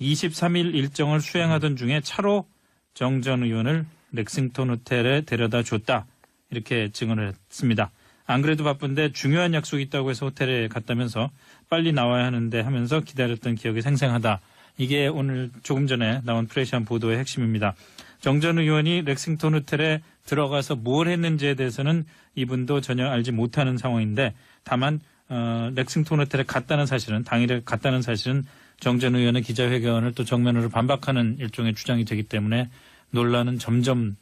23일 일정을 수행하던 중에 차로 정 전 의원을 렉싱턴 호텔에 데려다 줬다. 이렇게 증언을 했습니다. 안 그래도 바쁜데 중요한 약속이 있다고 해서 호텔에 갔다면서 빨리 나와야 하는데 하면서 기다렸던 기억이 생생하다. 이게 오늘 조금 전에 나온 프레시안 보도의 핵심입니다. 정 전 의원이 렉싱턴 호텔에 들어가서 뭘 했는지에 대해서는 이분도 전혀 알지 못하는 상황인데, 다만 렉싱턴 호텔에 갔다는 사실은, 당일에 갔다는 사실은 정 전 의원의 기자회견을 또 정면으로 반박하는 일종의 주장이 되기 때문에 논란은 점점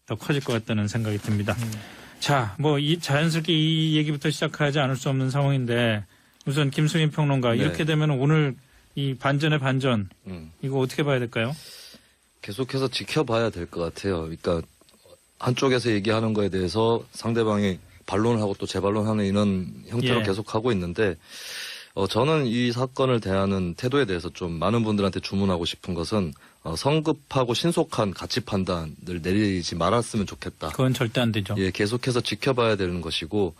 더 커질 것 같다는 생각이 듭니다. 자, 뭐 자연스럽게 이 얘기부터 시작하지 않을 수 없는 상황인데, 우선 김수민 평론가, 네. 이렇게 되면 오늘 이 반전의 반전, 이거 어떻게 봐야 될까요? 계속해서 지켜봐야 될 것 같아요. 그러니까 한쪽에서 얘기하는 거에 대해서 상대방이 반론을 하고 또 재반론하는 이런 형태로 예. 계속하고 있는데, 저는 이 사건을 대하는 태도에 대해서 좀 많은 분들한테 주문하고 싶은 것은 성급하고 신속한 가치 판단을 내리지 말았으면 좋겠다. 그건 절대 안 되죠. 예, 계속해서 지켜봐야 되는 것이고,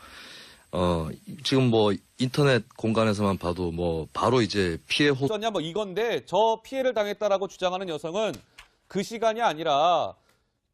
지금 뭐 인터넷 공간에서만 봐도 뭐 바로 이제 피해 호 어쩌냐 뭐 이건데, 저 피해를 당했다라고 주장하는 여성은 그 시간이 아니라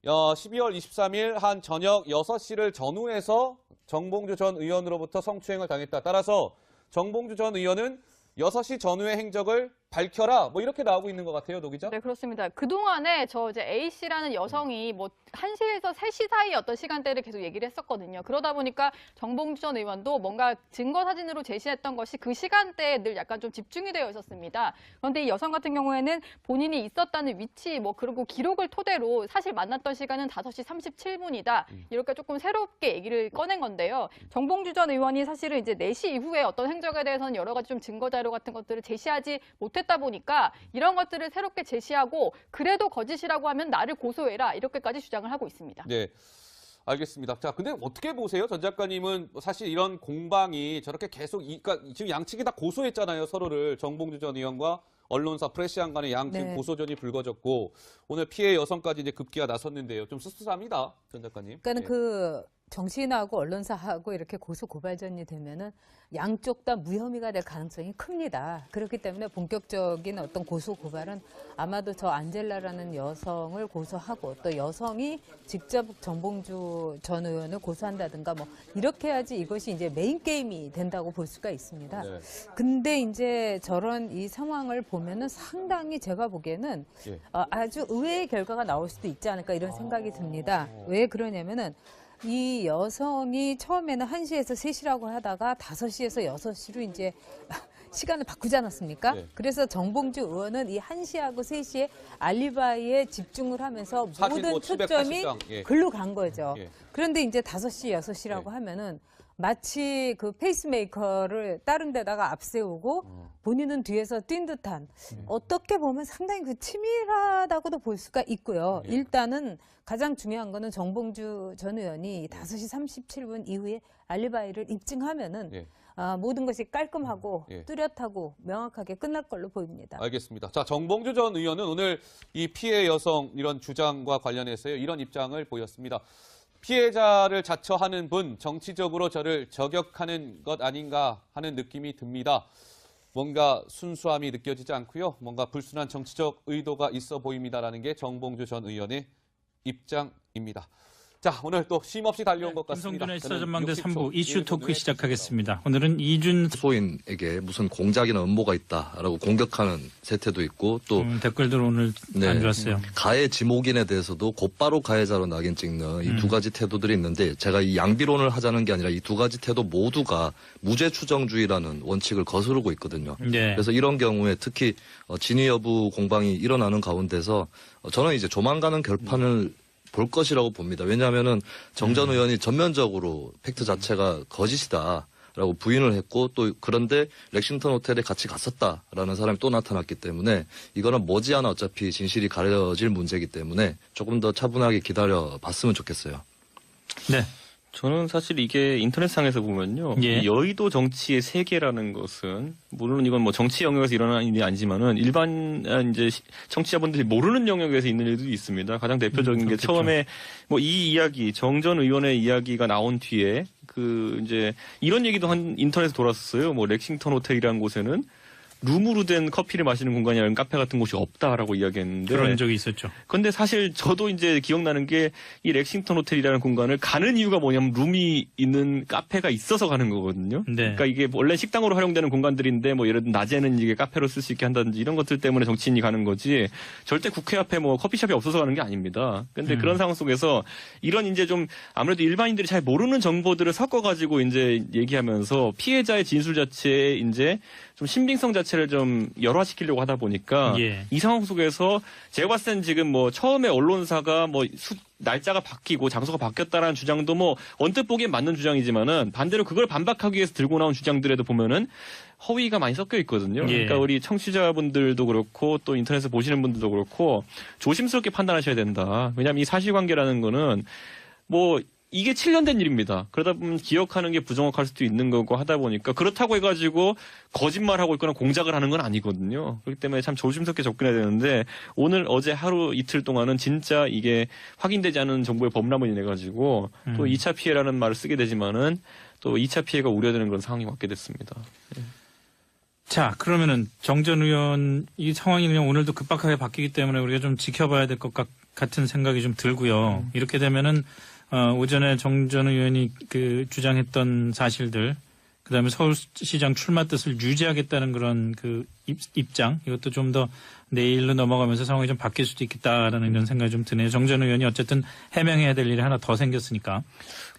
12월 23일 한 저녁 6시를 전후해서 정봉주 전 의원으로부터 성추행을 당했다. 따라서 정봉주 전 의원은 6시 전후의 행적을 밝혀라. 뭐 이렇게 나오고 있는 것 같아요, 노 기자. 네, 그렇습니다. 그동안에 저 이제 A씨라는 여성이 뭐 1시에서 3시 사이 어떤 시간대를 계속 얘기를 했었거든요. 그러다 보니까 정봉주 전 의원도 뭔가 증거 사진으로 제시했던 것이 그 시간대에 늘 약간 좀 집중이 되어 있었습니다. 그런데 이 여성 같은 경우에는 본인이 있었다는 위치, 뭐 그리고 기록을 토대로 사실 만났던 시간은 5시 37분이다. 이렇게 조금 새롭게 얘기를 꺼낸 건데요. 정봉주 전 의원이 사실은 이제 4시 이후에 어떤 행적에 대해서는 여러 가지 좀 증거 자료 같은 것들을 제시하지 못했다 보니까 이런 것들을 새롭게 제시하고 그래도 거짓이라고 하면 나를 고소해라. 이렇게까지 주장을 하고 있습니다. 네, 알겠습니다. 자, 근데 어떻게 보세요? 전 작가님은 사실 이런 공방이 저렇게 계속, 그러니까 지금 양측이 다 고소했잖아요, 서로를. 정봉주 전 의원과 언론사 프레시안 간의 양측 네. 고소전이 불거졌고, 오늘 피해 여성까지 이제 급기야 나섰는데요. 좀 씁쓸합니다, 전 작가님. 그러니까는 예. 그 정치인하고 언론사하고 이렇게 고소 고발전이 되면은 양쪽 다 무혐의가 될 가능성이 큽니다. 그렇기 때문에 본격적인 어떤 고소 고발은 아마도 저 안젤라라는 여성을 고소하고 또 여성이 직접 정봉주 전 의원을 고소한다든가 뭐 이렇게 해야지 이것이 이제 메인 게임이 된다고 볼 수가 있습니다. 네. 근데 이제 저런 이 상황을 보면은 상당히 제가 보기에는 예. 아주 의외의 결과가 나올 수도 있지 않을까 이런 생각이 듭니다. 왜 그러냐면은 이 여성이 처음에는 1시에서 3시라고 하다가 5시에서 6시로 이제 시간을 바꾸지 않았습니까? 네. 그래서 정봉주 의원은 이 1시하고 3시에 알리바이에 집중을 하면서 사진 모든 뭐 초점이 780장. 예. 글로 간 거죠. 예. 그런데 이제 5시, 6시라고 네. 하면은 마치 그 페이스메이커를 다른 데다가 앞세우고 본인은 뒤에서 뛴 듯한 어떻게 보면 상당히 그 치밀하다고도 볼 수가 있고요. 예. 일단은 가장 중요한 거는 정봉주 전 의원이 5시 37분 이후에 알리바이를 입증하면은 예. 모든 것이 깔끔하고 예. 뚜렷하고 명확하게 끝날 걸로 보입니다. 알겠습니다. 자, 정봉주 전 의원은 오늘 이 피해 여성 이런 주장과 관련해서요, 이런 입장을 보였습니다. 피해자를 자처하는 분, 정치적으로 저를 저격하는 것 아닌가 하는 느낌이 듭니다. 뭔가 순수함이 느껴지지 않고요. 뭔가 불순한 정치적 의도가 있어 보입니다라는 게 정봉주 전 의원의 입장입니다. 자, 오늘 또 쉼없이 달려온 것 같습니다. 김성준의 시사전망대 3부 이슈 예, 토크 예, 시작하겠습니다. 오늘은 이준 소인에게 무슨 공작이나 음모가 있다라고 공격하는 세태도 있고 또 댓글들 오늘 네. 안 좋았어요. 가해 지목인에 대해서도 곧바로 가해자로 낙인 찍는 이 두 가지 태도들이 있는데 제가 이 양비론을 하자는 게 아니라 이 두 가지 태도 모두가 무죄 추정주의라는 원칙을 거스르고 있거든요. 네. 그래서 이런 경우에 특히 진위 여부 공방이 일어나는 가운데서 저는 이제 조만간은 결판을 볼 것이라고 봅니다. 왜냐하면은 정전 의원이 전면적으로 팩트 자체가 거짓이다라고 부인을 했고 또 그런데 렉싱턴 호텔에 같이 갔었다라는 사람이 또 나타났기 때문에 이거는 머지않아 어차피 진실이 가려질 문제이기 때문에 조금 더 차분하게 기다려 봤으면 좋겠어요. 네. 저는 사실 이게 인터넷상에서 보면요. 예. 이 여의도 정치의 세계라는 것은 물론 이건 뭐 정치 영역에서 일어나는 일이 아니지만은 일반 이제 청취자분들이 모르는 영역에서 있는 일도 있습니다. 가장 대표적인 게 그렇겠죠. 처음에 뭐 이 이야기 정 전 의원의 이야기가 나온 뒤에 그 이제 이런 얘기도 한 인터넷에 돌았었어요. 뭐 렉싱턴 호텔이라는 곳에는 룸으로 된 커피를 마시는 공간이 아니라 카페 같은 곳이 없다라고 이야기했는데 그런 적이 있었죠. 근데 사실 저도 이제 기억나는 게 이 렉싱턴 호텔이라는 공간을 가는 이유가 뭐냐면 룸이 있는 카페가 있어서 가는 거거든요. 네. 그러니까 이게 원래 식당으로 활용되는 공간들인데 뭐 예를 들어 낮에는 이게 카페로 쓸 수 있게 한다든지 이런 것들 때문에 정치인이 가는 거지 절대 국회 앞에 뭐 커피숍이 없어서 가는 게 아닙니다. 근데 그런 상황 속에서 이런 이제 좀 아무래도 일반인들이 잘 모르는 정보들을 섞어가지고 이제 얘기하면서 피해자의 진술 자체에 이제 좀 신빙성 자체를 좀 열화시키려고 하다 보니까 예. 이 상황 속에서 제가 봤을 땐 지금 뭐 처음에 언론사가 뭐 날짜가 바뀌고 장소가 바뀌었다라는 주장도 뭐 언뜻 보기엔 맞는 주장이지만은 반대로 그걸 반박하기 위해서 들고 나온 주장들에도 보면은 허위가 많이 섞여 있거든요. 예. 그러니까 우리 청취자분들도 그렇고 또 인터넷에 보시는 분들도 그렇고 조심스럽게 판단하셔야 된다. 왜냐하면 이 사실관계라는 거는 뭐 이게 7년 된 일입니다. 그러다 보면 기억하는 게 부정확할 수도 있는 거고 하다 보니까 그렇다고 해가지고 거짓말하고 있거나 공작을 하는 건 아니거든요. 그렇기 때문에 참 조심스럽게 접근해야 되는데 오늘 어제 하루 이틀 동안은 진짜 이게 확인되지 않은 정보의 범람을 인해 가지고 또 2차 피해라는 말을 쓰게 되지만은 또 2차 피해가 우려되는 그런 상황이 왔게 됐습니다. 자, 그러면은 정 전 의원 이 상황이 그냥 오늘도 급박하게 바뀌기 때문에 우리가 좀 지켜봐야 될 것 같은 생각이 좀 들고요. 이렇게 되면은 오전에 정 전 의원이 그 주장했던 사실들, 그다음에 서울시장 출마 뜻을 유지하겠다는 그런 그 입장, 이것도 좀 더 내일로 넘어가면서 상황이 좀 바뀔 수도 있겠다라는 이런 생각이 좀 드네요. 정 전 의원이 어쨌든 해명해야 될 일이 하나 더 생겼으니까.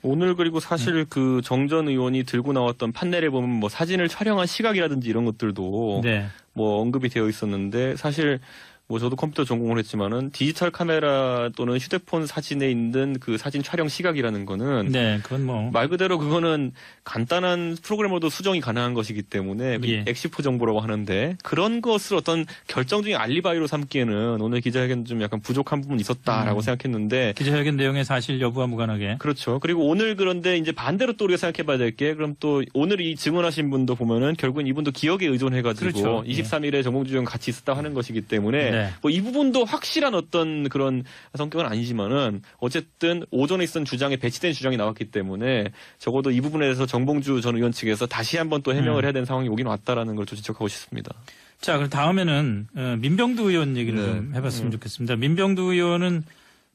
오늘 그리고 사실 그 정 전 의원이 들고 나왔던 판넬에 보면 뭐 사진을 촬영한 시각이라든지 이런 것들도 네. 뭐 언급이 되어 있었는데 사실 뭐 저도 컴퓨터 전공을 했지만은 디지털 카메라 또는 휴대폰 사진에 있는 그 사진 촬영 시각이라는 거는 네, 그건 뭐. 말 그대로 그거는 간단한 프로그램으로도 수정이 가능한 것이기 때문에 예. 엑시포 정보라고 하는데 그런 것을 어떤 결정적인 알리바이로 삼기에는 오늘 기자회견 좀 약간 부족한 부분이 있었다라고 생각했는데 기자회견 내용의 사실 여부와 무관하게. 그렇죠. 그리고 오늘 그런데 이제 반대로 또 우리가 생각해 봐야 될 게 그럼 또 오늘 이 증언하신 분도 보면은 결국은 이분도 기억에 의존해가지고 그렇죠. 23일에 정봉주 의원 같이 있었다 하는 것이기 때문에 네. 뭐 이 부분도 확실한 어떤 그런 성격은 아니지만은 어쨌든 오전에 있었던 주장에 배치된 주장이 나왔기 때문에 적어도 이 부분에 대해서 정봉주 전 의원 측에서 다시 한번 또 해명을 해야 되는 상황이 오긴 왔다라는 걸 좀 지적하고 싶습니다. 자, 그럼 다음에는 민병두 의원 얘기를 네. 좀 해봤으면 좋겠습니다. 민병두 의원은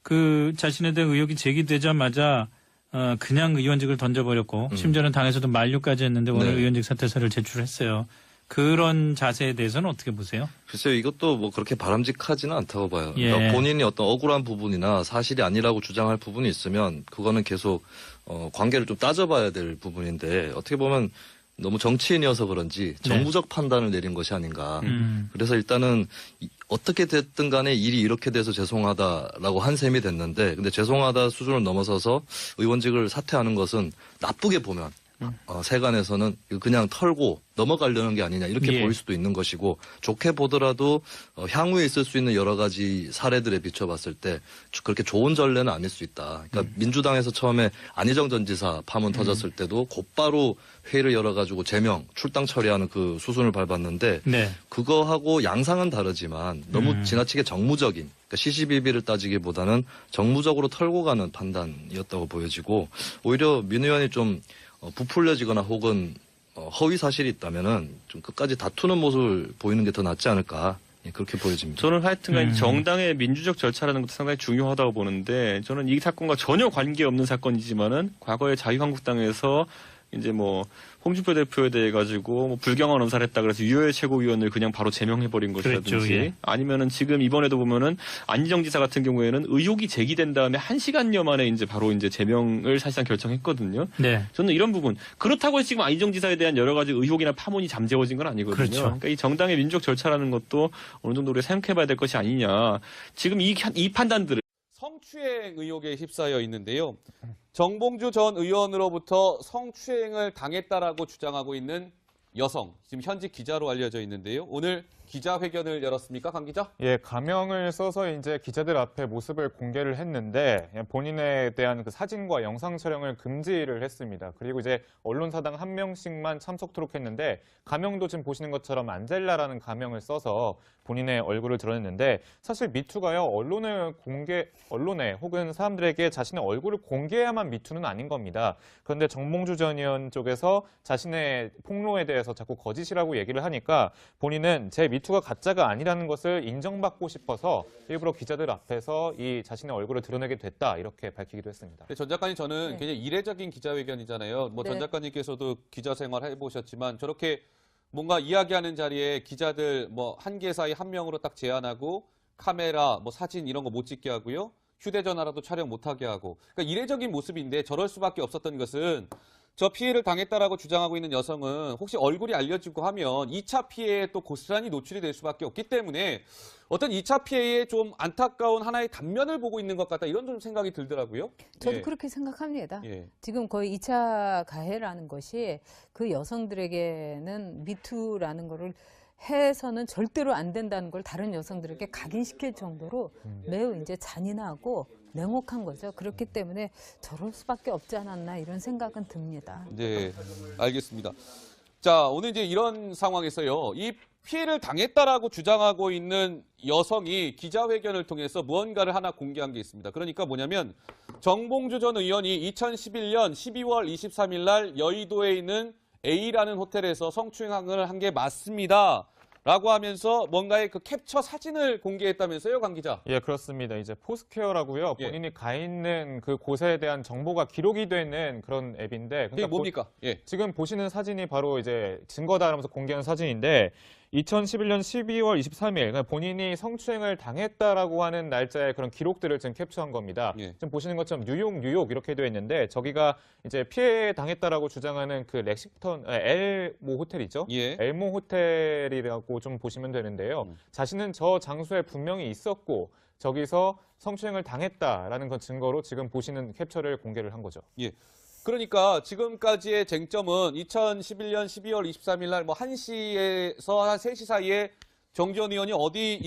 그 자신에 대한 의혹이 제기되자마자 그냥 의원직을 던져버렸고 심지어는 당에서도 만류까지 했는데 오늘 네. 의원직 사퇴서를 제출했어요. 그런 자세에 대해서는 어떻게 보세요? 글쎄요, 이것도 뭐 그렇게 바람직하지는 않다고 봐요. 예. 그러니까 본인이 어떤 억울한 부분이나 사실이 아니라고 주장할 부분이 있으면 그거는 계속 관계를 좀 따져봐야 될 부분인데 어떻게 보면 너무 정치인이어서 그런지 정부적 판단을 내린 것이 아닌가. 그래서 일단은 어떻게 됐든 간에 일이 이렇게 돼서 죄송하다라고 한 셈이 됐는데 근데 죄송하다 수준을 넘어서서 의원직을 사퇴하는 것은 나쁘게 보면 세간에서는 그냥 털고 넘어가려는 게 아니냐 이렇게 예. 보일 수도 있는 것이고 좋게 보더라도 향후에 있을 수 있는 여러 가지 사례들에 비춰봤을 때 그렇게 좋은 전례는 아닐 수 있다. 그러니까 민주당에서 처음에 안희정 전 지사 파문 터졌을 때도 곧바로 회의를 열어가지고 제명, 출당 처리하는 그 수순을 밟았는데 네. 그거하고 양상은 다르지만 너무 지나치게 정무적인 그러니까 시시비비를 따지기보다는 정무적으로 털고 가는 판단이었다고 보여지고 오히려 민 의원이 좀 부풀려지거나 혹은 허위 사실이 있다면은 좀 끝까지 다투는 모습을 보이는 게 더 낫지 않을까 예, 그렇게 보여집니다. 저는 하여튼간 정당의 민주적 절차라는 것도 상당히 중요하다고 보는데 저는 이 사건과 전혀 관계없는 사건이지만은 과거에 자유한국당에서 이제 뭐 홍준표 대표에 대해 가지고 뭐 불경한 언사를 했다 그래서 유효의 최고위원을 그냥 바로 제명해버린 것이라든지 그랬죠, 예. 아니면은 지금 이번에도 보면은 안희정 지사 같은 경우에는 의혹이 제기된 다음에 1시간여 만에 이제 바로 이제 제명을 사실상 결정했거든요. 네. 저는 이런 부분 그렇다고 해서 지금 안희정 지사에 대한 여러 가지 의혹이나 파문이 잠재워진 건 아니거든요. 그렇죠. 그러니까 이 정당의 민주적 절차라는 것도 어느 정도 우리가 생각해봐야 될 것이 아니냐. 지금 이 판단들을 성추행 의혹에 휩싸여 있는데요. 정봉주 전 의원으로부터 성추행을 당했다라고 주장하고 있는 여성, 지금 현직 기자로 알려져 있는데요. 오늘 기자회견을 열었습니까, 강 기자? 예, 가명을 써서 이제 기자들 앞에 모습을 공개를 했는데 본인에 대한 그 사진과 영상 촬영을 금지를 했습니다. 그리고 이제 언론사당 한 명씩만 참석토록 했는데 가명도 지금 보시는 것처럼 안젤라라는 가명을 써서 본인의 얼굴을 드러냈는데 사실 미투가요, 언론에 혹은 사람들에게 자신의 얼굴을 공개해야만 미투는 아닌 겁니다. 그런데 정봉주 전 의원 쪽에서 자신의 폭로에 대해서 자꾸 거짓이라고 얘기를 하니까 본인은 제 미투가 가짜가 아니라는 것을 인정받고 싶어서 일부러 기자들 앞에서 이 자신의 얼굴을 드러내게 됐다 이렇게 밝히기도 했습니다. 전 작가님 저는 네. 굉장히 이례적인 기자회견이잖아요. 뭐 전 네. 작가님께서도 기자 생활 해보셨지만 저렇게 뭔가 이야기하는 자리에 기자들 뭐 한 개 사이 한 명으로 딱 제한하고 카메라, 뭐 사진 이런 거 못 찍게 하고요. 휴대전화라도 촬영 못하게 하고. 그러니까 이례적인 모습인데 저럴 수밖에 없었던 것은 저 피해를 당했다라고 주장하고 있는 여성은 혹시 얼굴이 알려지고 하면 2차 피해에 또 고스란히 노출이 될 수밖에 없기 때문에 어떤 2차 피해의 좀 안타까운 하나의 단면을 보고 있는 것 같다 이런 좀 생각이 들더라고요. 저도 예. 그렇게 생각합니다. 예. 지금 거의 2차 가해라는 것이 그 여성들에게는 미투라는 거를 해서는 절대로 안 된다는 걸 다른 여성들에게 각인시킬 정도로 매우 이제 잔인하고 냉혹한 거죠. 그렇기 때문에 저럴 수밖에 없지 않았나 이런 생각은 듭니다. 네, 알겠습니다. 자, 오늘 이제 이런 상황에서요. 이 피해를 당했다라고 주장하고 있는 여성이 기자회견을 통해서 무언가를 하나 공개한 게 있습니다. 그러니까 뭐냐면 정봉주 전 의원이 2011년 12월 23일 날 여의도에 있는 A라는 호텔에서 성추행을 한 게 맞습니다. 라고 하면서 뭔가의 그 캡처 사진을 공개했다면서요, 강 기자? 예, 그렇습니다. 이제 포스퀘어라고요. 예. 본인이 가 있는 그 곳에 대한 정보가 기록이 되는 그런 앱인데 이게 뭡니까? 예. 지금 보시는 사진이 바로 이제 증거다라면서 공개한 사진인데 2011년 12월 23일 그러니까 본인이 성추행을 당했다라고 하는 날짜의 그런 기록들을 지금 캡처한 겁니다. 예. 지금 보시는 것처럼 뉴욕 이렇게 되어 있는데 저기가 이제 피해 당했다라고 주장하는 그 렉싱턴 엘모 호텔이죠. 예. 엘모 호텔이라고 좀 보시면 되는데요. 자신은 저 장소에 분명히 있었고 저기서 성추행을 당했다라는 그 증거로 지금 보시는 캡처를 공개를 한 거죠. 예. 그러니까 지금까지의 쟁점은 2011년 12월 23일 날 뭐 1시에서 한 3시 사이에 정지원 의원이 어디